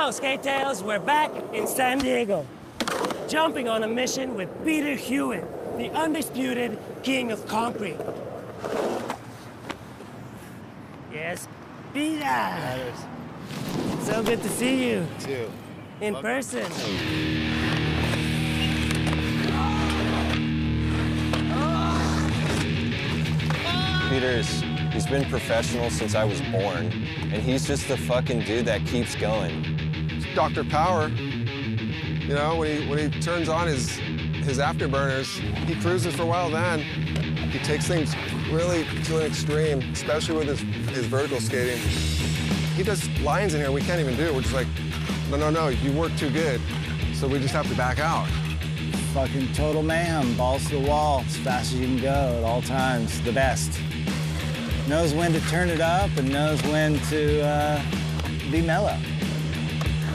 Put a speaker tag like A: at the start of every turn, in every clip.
A: Yo, Skate Tales, we're back in San Diego, jumping on a mission with Peter Hewitt, the undisputed king of concrete. Yes, Peter. So good to see you.
B: Too.
A: In person.
B: He's been professional since I was born, and he's just the fucking dude that keeps going.
C: It's Dr. Power. You know, when he turns on his afterburners, he cruises for a while then. He takes things really to an extreme, especially with his vertical skating. He does lines in here we can't even do. We're just like, no, you work too good. So we just have to back out.
D: Fucking total mayhem, balls to the wall, as fast as you can go at all times, the best. Knows when to turn it up and knows when to be mellow.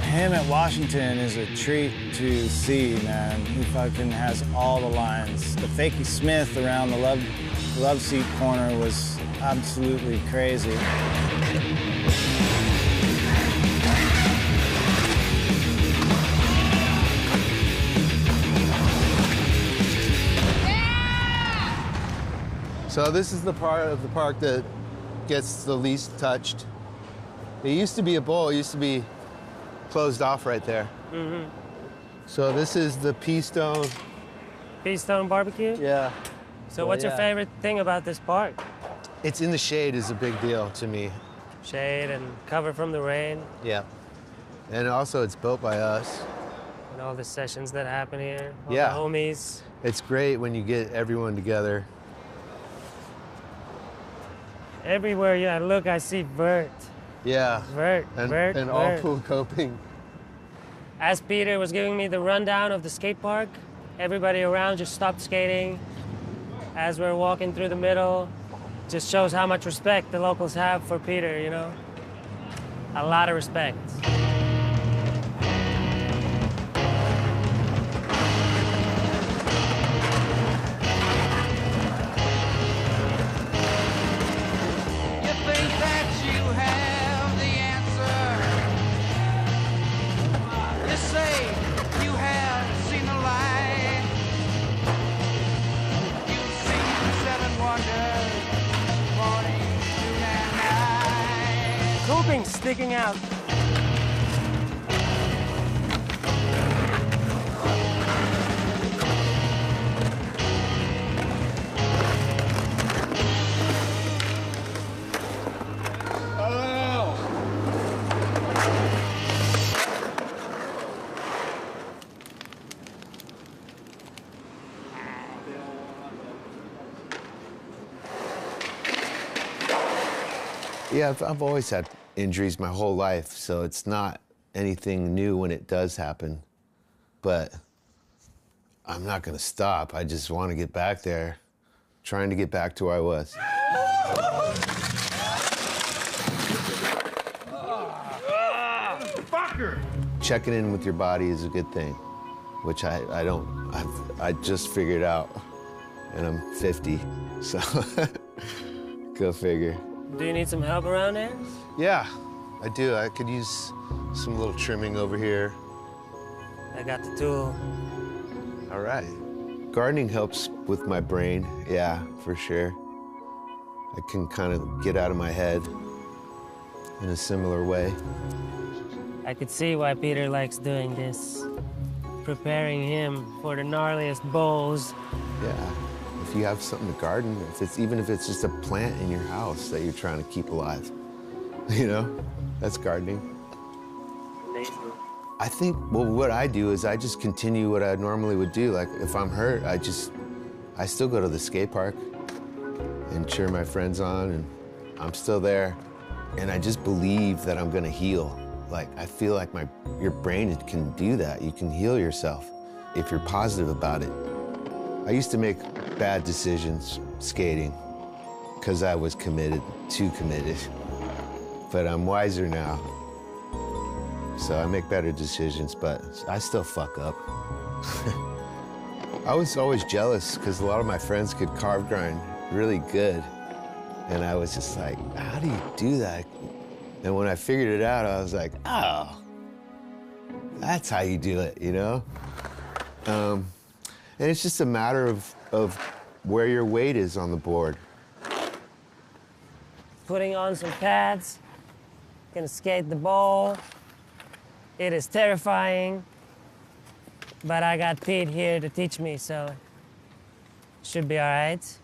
D: Him at Washington is a treat to see, man. He fucking has all the lines. The Fakey Smith around the love seat corner was absolutely crazy.
E: So this is the part of the park that gets the least touched. It used to be a bowl. It used to be closed off right there.
A: Mm-hmm.
E: So this is the Pea Stone.
A: Pea Stone barbecue?
E: Yeah.
A: So what's your favorite thing about this park?
E: It's in the shade is a big deal to me.
A: Shade and cover from the rain.
E: Yeah. And also it's built by us.
A: And all the sessions that happen here. All
E: Yeah.
A: the homies.
E: It's great when you get everyone together.
A: Everywhere I look, I see vert.
E: Yeah.
A: Vert,
E: and all pool coping.
A: As Peter was giving me the rundown of the skate park, everybody around just stopped skating. As we're walking through the middle, just shows how much respect the locals have for Peter, you know? A lot of respect. Coping sticking out.
E: Yeah, I've always had injuries my whole life, so it's not anything new when it does happen. But I'm not gonna stop. I just want to get back there, trying to get back to where I was.
C: Fucker!
E: Checking in with your body is a good thing, which I just figured out, and I'm 50, so go figure.
A: Do you need some help around here?
E: Yeah, I do. I could use some little trimming over here.
A: I got the tool.
E: All right. Gardening helps with my brain, yeah, for sure. I can kind of get out of my head in a similar way.
A: I could see why Peter likes doing this. Preparing him for the gnarliest bowls.
E: Yeah. If you have something to garden, even if it's just a plant in your house that you're trying to keep alive, you know, that's gardening.
A: Amazing.
E: I think, well, what I do is I just continue what I normally would do. Like, if I'm hurt, I still go to the skate park and cheer my friends on, and I'm still there. And I just believe that I'm gonna heal. Like, I feel like your brain can do that. You can heal yourself if you're positive about it. I used to make bad decisions skating because I was too committed. But I'm wiser now. So I make better decisions, but I still fuck up. I was always jealous because a lot of my friends could carve grind really good. And I was just like, how do you do that? And when I figured it out, I was like, oh, That's how you do it, you know? And it's just a matter of where your weight is on the board.
A: Putting on some pads, gonna skate the bowl. It is terrifying, but I got Pete here to teach me, so should be all right.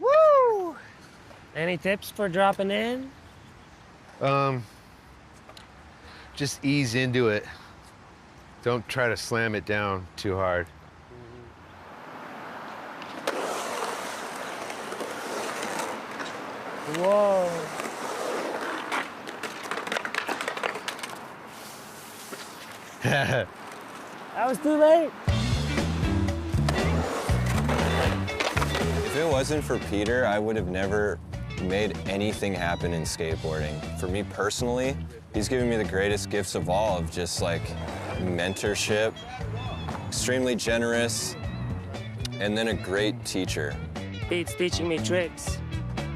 A: Woo! Any tips for dropping in?
E: Just ease into it. Don't try to slam it down too hard.
A: Whoa. That was too late.
B: If it wasn't for Peter, I would have never made anything happen in skateboarding. For me personally, he's given me the greatest gifts of all, of just like mentorship, extremely generous, and then a great teacher.
A: Pete's teaching me tricks.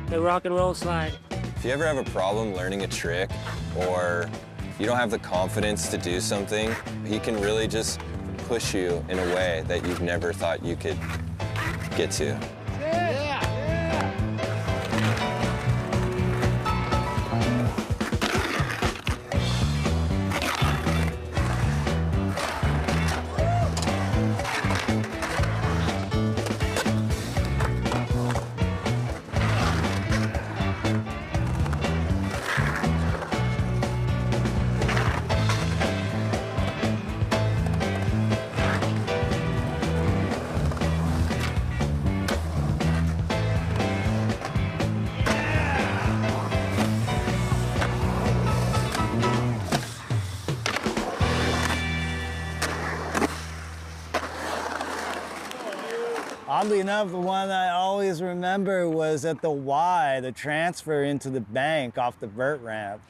A: The rock and roll slide.
B: If you ever have a problem learning a trick, or you don't have the confidence to do something, he can really just push you in a way that you've never thought you could get to.
D: Oddly enough, the one I always remember was at the Y, the transfer into the bank off the vert ramp.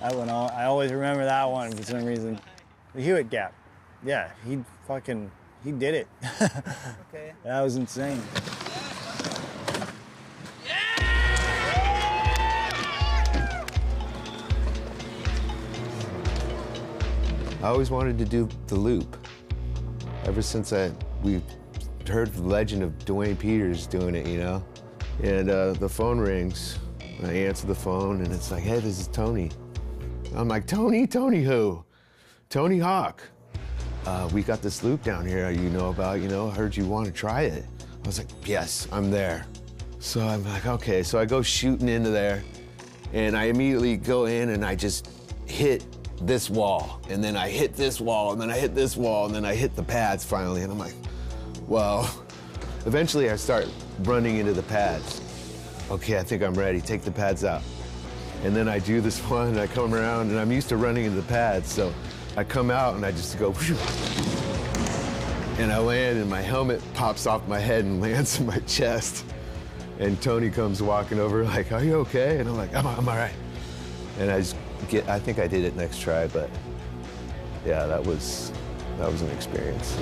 D: That one, I always remember that one for some reason. The Hewitt gap. Yeah, he did it. Okay. That was insane.
E: I always wanted to do the loop. Ever since we heard the legend of Dwayne Peters doing it, you know? And the phone rings, and I answer the phone, and it's like, hey, this is Tony. I'm like, Tony? Tony who? Tony Hawk. We got this loop down here you know about, you know, I heard you want to try it. I was like, yes, I'm there. So I'm like, okay, so I go shooting into there, and I immediately go in and I just hit this wall, and then I hit this wall, and then I hit this wall, and then I hit the pads finally, and I'm like, well, eventually I start running into the pads. Okay, I think I'm ready, take the pads out. And then I do this one, and I come around, and I'm used to running into the pads, so I come out, and I just go, whew, and I land, and my helmet pops off my head and lands in my chest. And Tony comes walking over like, are you okay? And I'm like, I'm all right. And I think I did it next try, but yeah, that was an experience.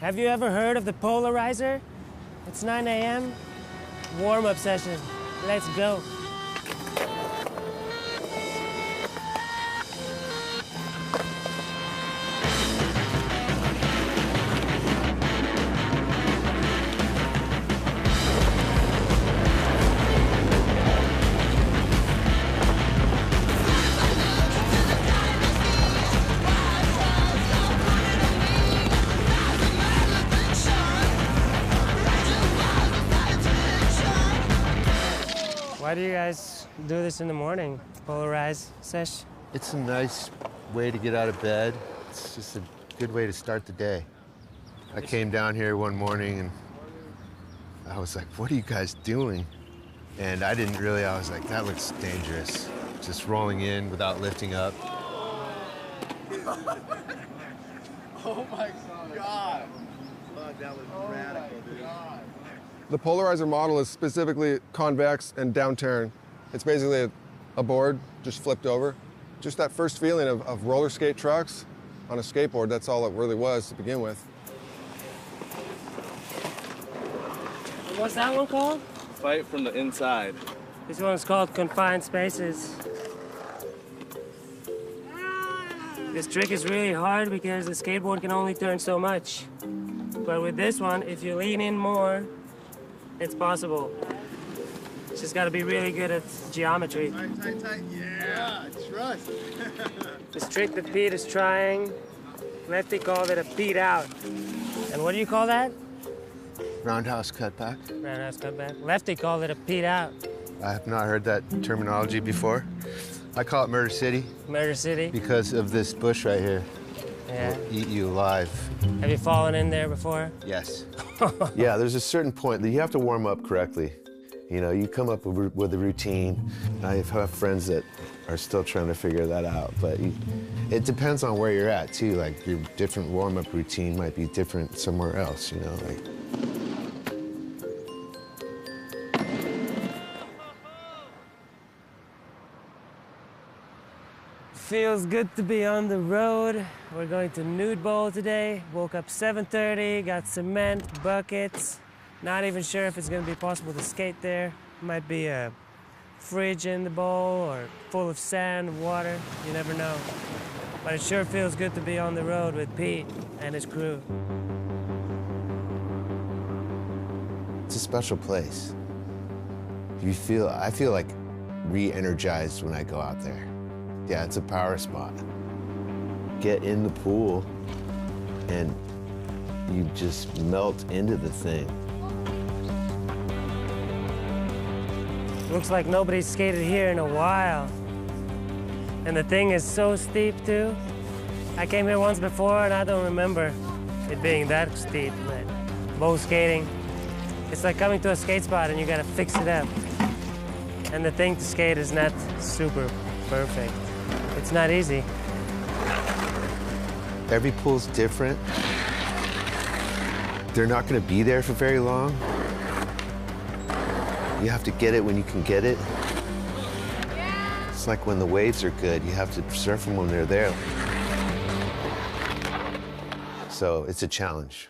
A: Have you ever heard of the polarizer? It's 9 a.m. Warm-up session. Let's go. Why do you guys do this in the morning? Polarize sesh?
E: It's a nice way to get out of bed. It's just a good way to start the day. I came down here one morning and I was like, what are you guys doing? And I was like, that looks dangerous. Just rolling in without lifting up.
F: Oh my God. Fuck, that was radical, dude.
C: The polarizer model is specifically convex and downturn. It's basically a board just flipped over. Just that first feeling of roller skate trucks on a skateboard, that's all it really was to begin with.
A: What's that one called?
F: Fight from the inside.
A: This one's called Confined Spaces. This trick is really hard because the skateboard can only turn so much. But with this one, if you lean in more, it's possible. It's just gotta be really good at geometry.
F: Tight, tight, tight. Yeah, trust.
A: This trick that Pete is trying, Lefty called it a Pete out. And what do you call that?
E: Roundhouse cutback.
A: Roundhouse cutback. Lefty called it a Pete out.
E: I have not heard that terminology before. I call it Murder City
A: Murder City.
E: because of this bush right here.
A: Yeah.
E: Will eat you alive.
A: Have you fallen in there before?
E: Yes. Yeah, there's a certain point that you have to warm up correctly. You know, you come up with a routine. I have friends that are still trying to figure that out, but it depends on where you're at too. Like your different warm-up routine might be different somewhere else, you know, like.
A: Feels good to be on the road. We're going to Nude Bowl today. Woke up 7:30, got cement, buckets. Not even sure if it's gonna be possible to skate there. Might be a fridge in the bowl or full of sand, water, you never know. But it sure feels good to be on the road with Pete and his crew.
E: It's a special place. I feel like re-energized when I go out there. Yeah, it's a power spot. Get in the pool and you just melt into the thing.
A: Looks like nobody's skated here in a while. And the thing is so steep too. I came here once before and I don't remember it being that steep, but bow skating, it's like coming to a skate spot and you gotta fix it up. And the thing to skate is not super perfect. It's not easy.
E: Every pool's different. They're not gonna be there for very long. You have to get it when you can get it. It's like when the waves are good, you have to surf them when they're there. So it's a challenge.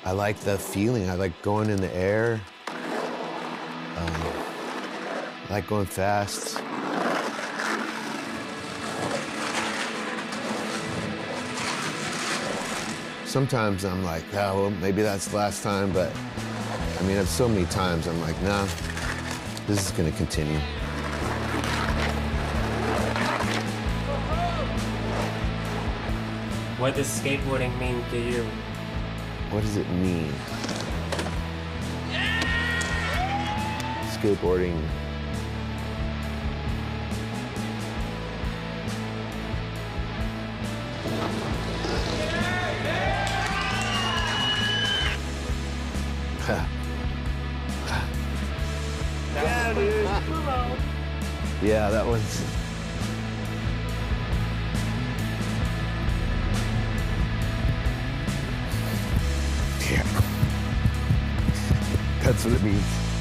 E: I like the feeling. I like going in the air. I like going fast. Sometimes I'm like, oh, well, maybe that's the last time, but I mean, so many times I'm like, nah, this is gonna continue.
A: What does skateboarding mean to you?
E: What does it mean? Skateboarding.
A: Yeah, dude.
E: Yeah, that was. Yeah. That's what it means.